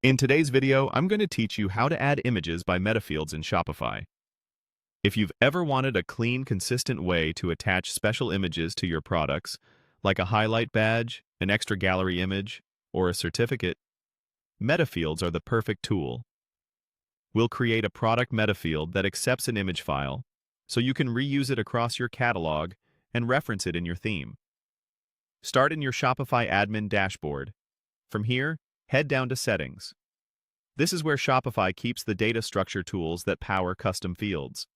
In today's video, I'm going to teach you how to add images by Metafields in Shopify. If you've ever wanted a clean, consistent way to attach special images to your products, like a highlight badge, an extra gallery image, or a certificate, Metafields are the perfect tool. We'll create a product Metafield that accepts an image file, so you can reuse it across your catalog and reference it in your theme. Start in your Shopify admin dashboard. From here, head down to Settings. This is where Shopify keeps the data structure tools that power custom fields.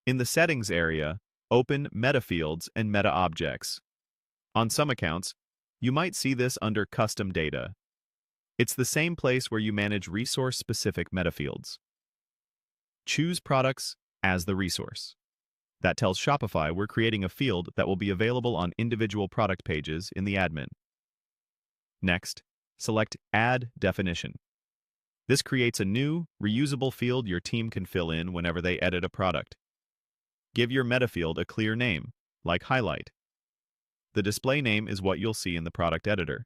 In the Settings area, open Metafields and Meta Objects. On some accounts, you might see this under Custom Data. It's the same place where you manage resource-specific metafields. Choose Products as the resource. That tells Shopify we're creating a field that will be available on individual product pages in the admin. Next, select Add Definition. This creates a new, reusable field your team can fill in whenever they edit a product. Give your metafield a clear name, like Highlight. The display name is what you'll see in the product editor.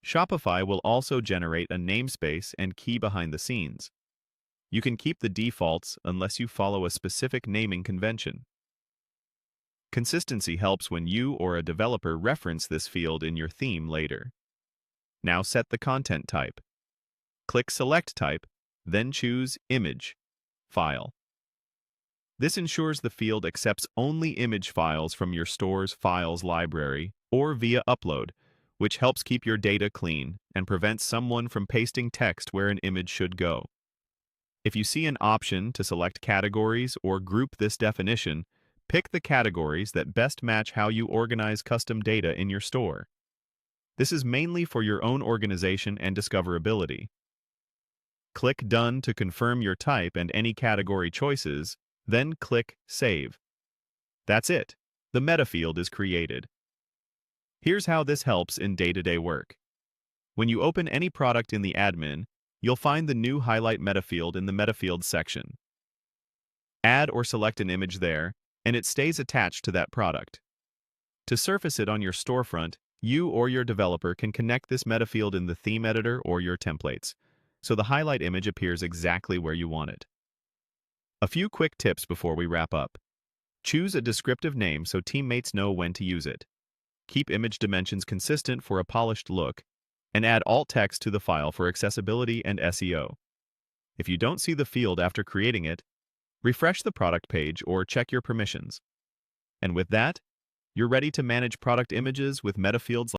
Shopify will also generate a namespace and key behind the scenes. You can keep the defaults unless you follow a specific naming convention. Consistency helps when you or a developer reference this field in your theme later. Now set the content type. Click Select Type, then choose Image, File. This ensures the field accepts only image files from your store's files library or via upload, which helps keep your data clean and prevents someone from pasting text where an image should go. If you see an option to select categories or group this definition, pick the categories that best match how you organize custom data in your store. This is mainly for your own organization and discoverability. Click Done to confirm your type and any category choices, then click Save. That's it. The Metafield is created. Here's how this helps in day-to-day work. When you open any product in the admin, you'll find the new Highlight Metafield in the Metafields section. Add or select an image there, and it stays attached to that product. To surface it on your storefront, you or your developer can connect this Metafield in the theme editor or your templates, so the highlight image appears exactly where you want it. A few quick tips before we wrap up. Choose a descriptive name so teammates know when to use it. Keep image dimensions consistent for a polished look, and add alt text to the file for accessibility and SEO. If you don't see the field after creating it, refresh the product page or check your permissions. And with that, you're ready to manage product images with Metafields